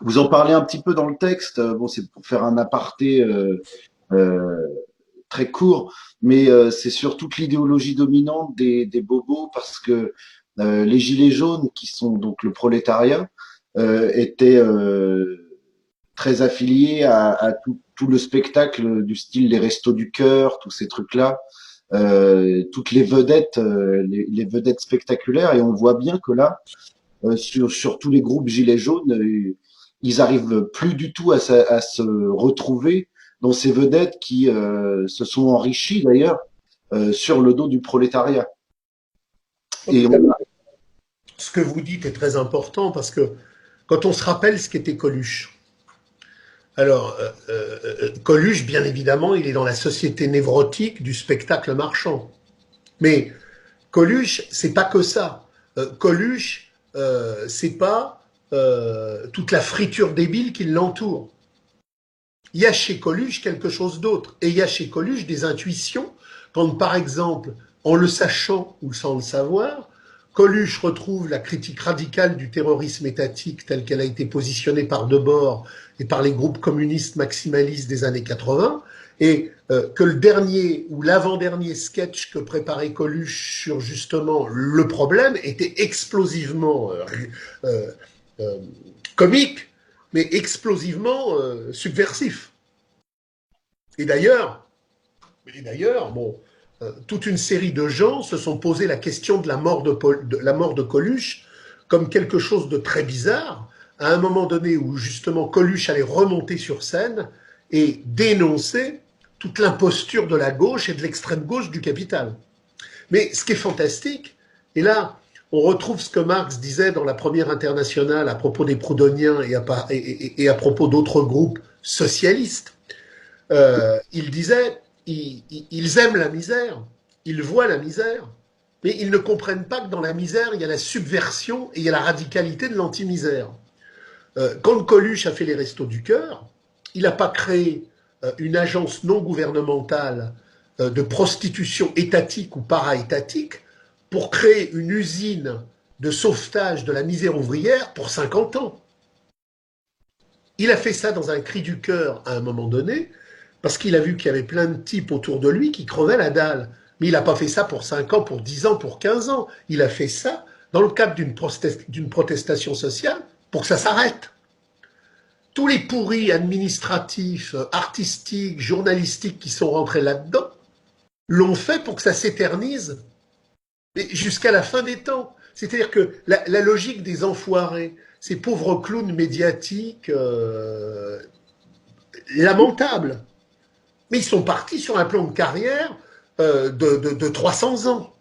Vous en parlez un petit peu dans le texte. Bon, c'est pour faire un aparté euh, très court, mais c'est sur toute l'idéologie dominante des bobos parce que les gilets jaunes, qui sont donc le prolétariat, étaient très affiliés à tout le spectacle du style les Restos du Cœur, tous ces trucs-là, toutes les vedettes spectaculaires, et on voit bien que là, sur tous les groupes gilets jaunes, ils arrivent plus du tout à se retrouver dans ces vedettes qui se sont enrichies d'ailleurs sur le dos du prolétariat. Et on, Ce que vous dites est très important parce que quand on se rappelle ce qu'était Coluche, alors Coluche, bien évidemment, il est dans la société névrotique du spectacle marchand. Mais Coluche, c'est pas que ça. Coluche, c'est pas toute la friture débile qui l'entoure. Il y a chez Coluche quelque chose d'autre. Et il y a chez Coluche des intuitions, quand par exemple, en le sachant ou sans le savoir, Coluche retrouve la critique radicale du terrorisme étatique telle qu'elle a été positionnée par Debord et par les groupes communistes maximalistes des années 80, et que le dernier ou l'avant-dernier sketch que préparait Coluche sur justement le problème était explosivement euh, euh, comique, mais explosivement subversif. Et d'ailleurs, bon, toute une série de gens se sont posé la question de la mort de Coluche comme quelque chose de très bizarre, à un moment donné où justement Coluche allait remonter sur scène et dénoncer toute l'imposture de la gauche et de l'extrême gauche du capital. Mais ce qui est fantastique, et là, on retrouve ce que Marx disait dans la première internationale à propos des Proudhoniens et à propos d'autres groupes socialistes. Il disait, ils aiment la misère, ils voient la misère, mais ils ne comprennent pas que dans la misère, il y a la subversion et il y a la radicalité de l'anti-misère. Quand Coluche a fait les Restos du Cœur, il n'a pas créé une agence non gouvernementale de prostitution étatique ou para-étatique pour créer une usine de sauvetage de la misère ouvrière pour 50 ans. Il a fait ça dans un cri du cœur à un moment donné, parce qu'il a vu qu'il y avait plein de types autour de lui qui crevaient la dalle. Mais il n'a pas fait ça pour 5 ans, pour 10 ans, pour 15 ans. Il a fait ça dans le cadre d'une protestation sociale pour que ça s'arrête. Tous les pourris administratifs, artistiques, journalistiques qui sont rentrés là-dedans l'ont fait pour que ça s'éternise jusqu'à la fin des temps. C'est-à-dire que la logique des enfoirés, ces pauvres clowns médiatiques lamentables, mais ils sont partis sur un plan de carrière de 300 ans.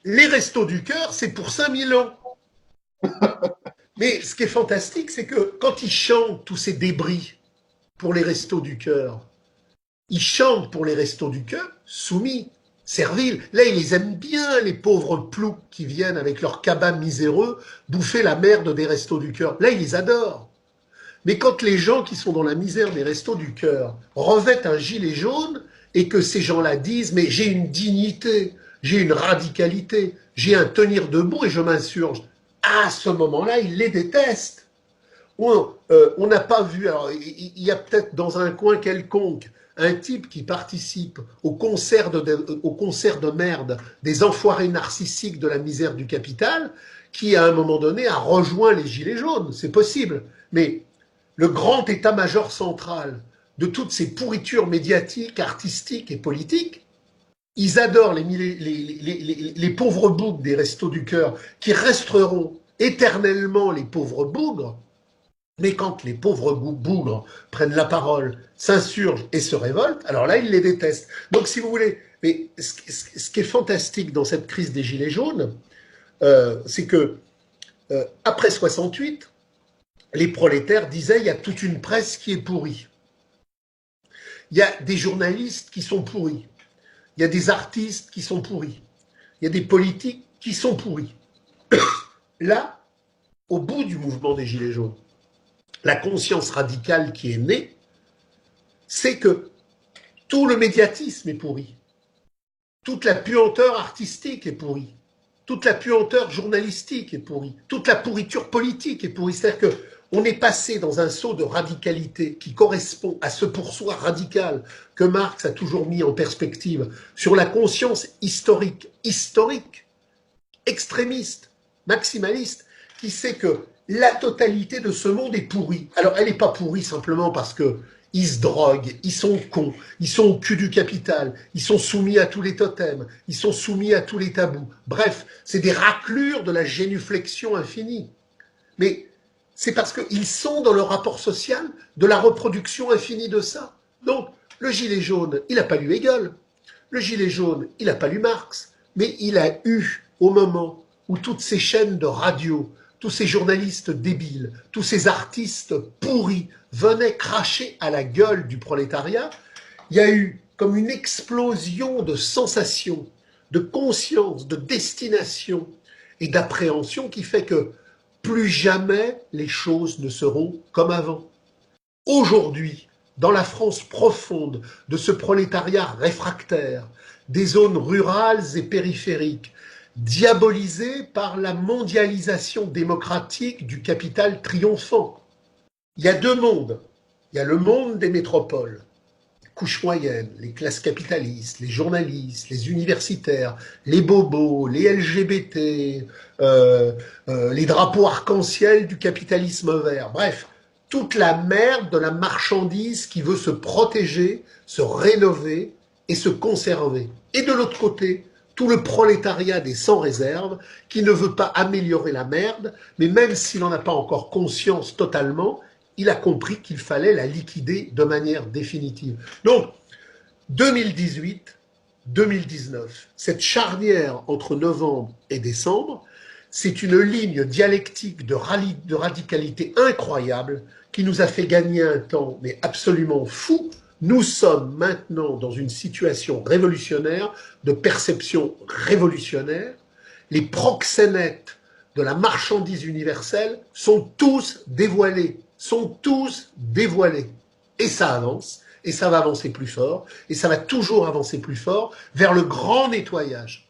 Les restos du cœur, c'est pour 5000 ans. Mais ce qui est fantastique, c'est que quand ils chantent tous ces débris pour les restos du cœur, ils chantent pour les restos du cœur soumis, serviles. Là, ils les aiment bien, les pauvres ploucs qui viennent avec leurs cabas miséreux bouffer la merde des restos du cœur. Là, ils les adorent. Mais quand les gens qui sont dans la misère des restos du cœur revêtent un gilet jaune et que ces gens-là disent mais j'ai une dignité, j'ai une radicalité, j'ai un tenir debout et je m'insurge, à ce moment-là, ils les détestent. On n'a pas vu, alors il y a peut-être dans un coin quelconque un type qui participe au concert de merde des enfoirés narcissiques de la misère du capital, qui à un moment donné a rejoint les gilets jaunes, c'est possible. Mais le grand état-major central de toutes ces pourritures médiatiques, artistiques et politiques, ils adorent les pauvres bougres des restos du cœur qui resteront éternellement les pauvres bougres, mais quand les pauvres bougres prennent la parole, s'insurgent et se révoltent, alors là, ils les détestent. Donc, si vous voulez, mais ce qui est fantastique dans cette crise des Gilets jaunes, c'est que après 68, les prolétaires disaient il y a toute une presse qui est pourrie. Il y a des journalistes qui sont pourris. Il y a des artistes qui sont pourris. Il y a des politiques qui sont pourris. Là, au bout du mouvement des Gilets jaunes, la conscience radicale qui est née, c'est que tout le médiatisme est pourri. Toute la puanteur artistique est pourrie. toute la puanteur journalistique est pourrie, toute la pourriture politique est pourrie. C'est-à-dire qu'on est passé dans un saut de radicalité qui correspond à ce pour soi radical que Marx a toujours mis en perspective sur la conscience historique, extrémiste, maximaliste, qui sait que la totalité de ce monde est pourrie. Alors, elle n'est pas pourrie simplement parce que ils se droguent, ils sont cons, ils sont au cul du capital, ils sont soumis à tous les totems, ils sont soumis à tous les tabous. Bref, c'est des raclures de la génuflexion infinie. Mais c'est parce qu'ils sont dans le rapport social de la reproduction infinie de ça. Donc, le gilet jaune, il n'a pas lu Hegel. Le gilet jaune, il n'a pas lu Marx. Mais il a eu, au moment où toutes ces chaînes de radio, tous ces journalistes débiles, tous ces artistes pourris venaient cracher à la gueule du prolétariat, il y a eu comme une explosion de sensations, de conscience, de destination et d'appréhension qui fait que plus jamais les choses ne seront comme avant. Aujourd'hui, dans la France profonde de ce prolétariat réfractaire, des zones rurales et périphériques, diabolisées par la mondialisation démocratique du capital triomphant. Il y a deux mondes. Il y a le monde des métropoles, les couches moyennes, les classes capitalistes, les journalistes, les universitaires, les bobos, les LGBT, les drapeaux arc-en-ciel du capitalisme vert. Bref, toute la merde de la marchandise qui veut se protéger, se rénover et se conserver. Et de l'autre côté, tout le prolétariat des sans réserve qui ne veut pas améliorer la merde, mais même s'il n'en a pas encore conscience totalement, il a compris qu'il fallait la liquider de manière définitive. Donc, 2018, 2019, cette charnière entre novembre et décembre, c'est une ligne dialectique de radicalité incroyable qui nous a fait gagner un temps, mais absolument fou. Nous sommes maintenant dans une situation révolutionnaire, de perception révolutionnaire. Les proxénètes de la marchandise universelle sont tous dévoilés, Et ça avance, et ça va avancer plus fort, et ça va toujours avancer plus fort vers le grand nettoyage.